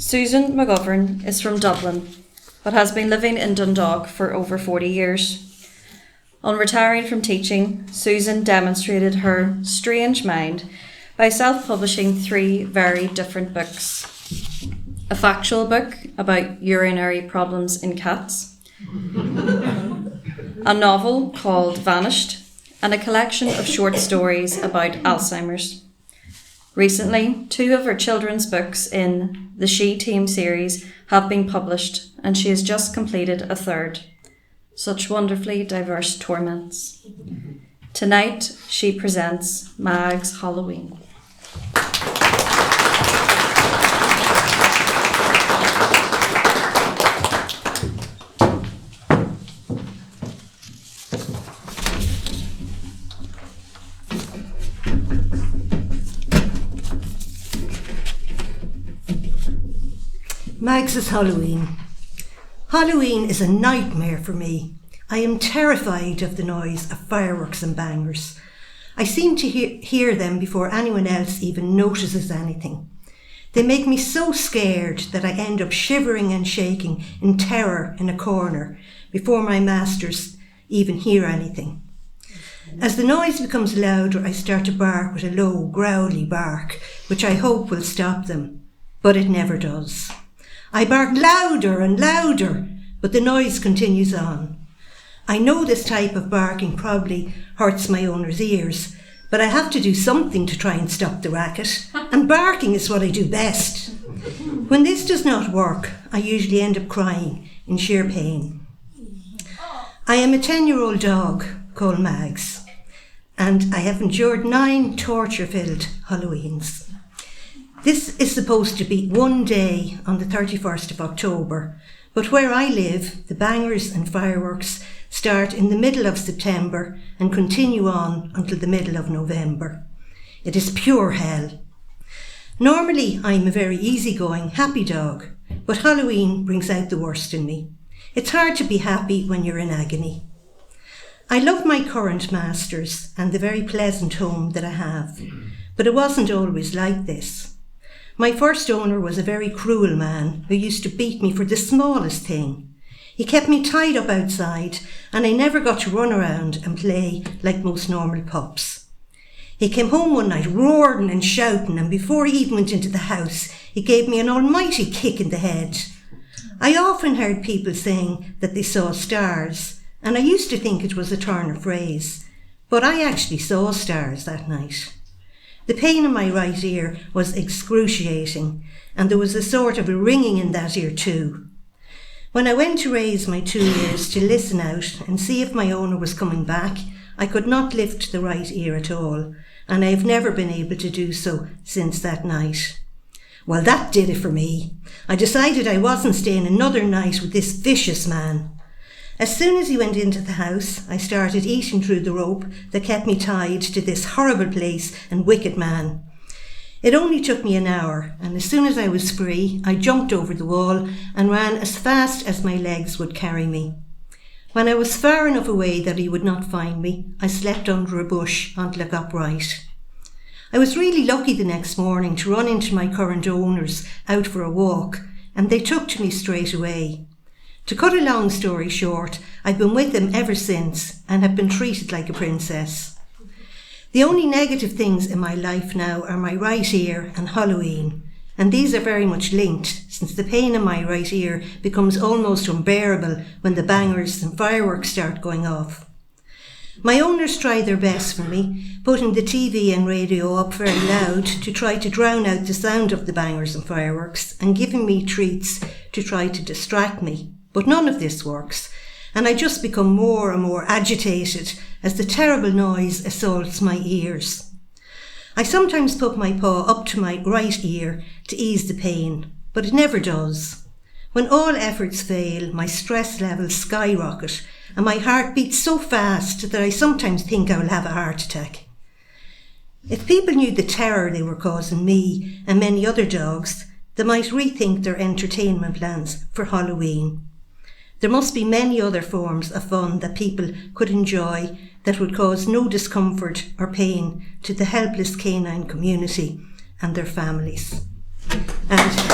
Susan McGovern is from Dublin, but has been living in Dundalk for over 40 years. On retiring from teaching, Susan demonstrated her strange mind by self-publishing 3 very different books. A factual book about urinary problems in cats, a novel called Vanished, and a collection of short stories about Alzheimer's. Recently, 2 of her children's books in the She Team series have been published, and she has just completed a 3rd. Such wonderfully diverse torments. Tonight, she presents Mag's Halloween. Mag's Halloween. Halloween is a nightmare for me. I am terrified of the noise of fireworks and bangers. I seem to hear them before anyone else even notices anything. They make me so scared that I end up shivering and shaking in terror in a corner before my masters even hear anything. As the noise becomes louder, I start to bark with a low, growly bark, which I hope will stop them, but it never does. I bark louder and louder, but the noise continues on. I know this type of barking probably hurts my owner's ears, but I have to do something to try and stop the racket, and barking is what I do best. When this does not work, I usually end up crying in sheer pain. I am a 10-year-old dog called Mags, and I have endured 9 torture-filled Halloweens. This is supposed to be one day on the 31st of October, but where I live, the bangers and fireworks start in the middle of September and continue on until the middle of November. It is pure hell. Normally, I'm a very easygoing, happy dog, but Halloween brings out the worst in me. It's hard to be happy when you're in agony. I love my current masters and the very pleasant home that I have, but it wasn't always like this. My first owner was a very cruel man who used to beat me for the smallest thing. He kept me tied up outside, and I never got to run around and play like most normal pups. He came home one night roaring and shouting, and before he even went into the house, he gave me an almighty kick in the head. I often heard people saying that they saw stars, and I used to think it was a turn of phrase, but I actually saw stars that night. The pain in my right ear was excruciating, and there was a sort of a ringing in that ear too. When I went to raise my 2 ears to listen out and see if my owner was coming back, I could not lift the right ear at all, and I have never been able to do so since that night. Well, that did it for me. I decided I wasn't staying another night with this vicious man. As soon as he went into the house, I started eating through the rope that kept me tied to this horrible place and wicked man. It only took me an hour, and as soon as I was free, I jumped over the wall and ran as fast as my legs would carry me. When I was far enough away that he would not find me, I slept under a bush until I got right. I was really lucky the next morning to run into my current owners out for a walk, and they took to me straight away. To cut a long story short, I've been with them ever since and have been treated like a princess. The only negative things in my life now are my right ear and Halloween, and these are very much linked since the pain in my right ear becomes almost unbearable when the bangers and fireworks start going off. My owners try their best for me, putting the TV and radio up very loud to try to drown out the sound of the bangers and fireworks and giving me treats to try to distract me. But none of this works, and I just become more and more agitated as the terrible noise assaults my ears. I sometimes put my paw up to my right ear to ease the pain, but it never does. When all efforts fail, my stress levels skyrocket, and my heart beats so fast that I sometimes think I will have a heart attack. If people knew the terror they were causing me and many other dogs, they might rethink their entertainment plans for Halloween. There must be many other forms of fun that people could enjoy that would cause no discomfort or pain to the helpless canine community and their families. And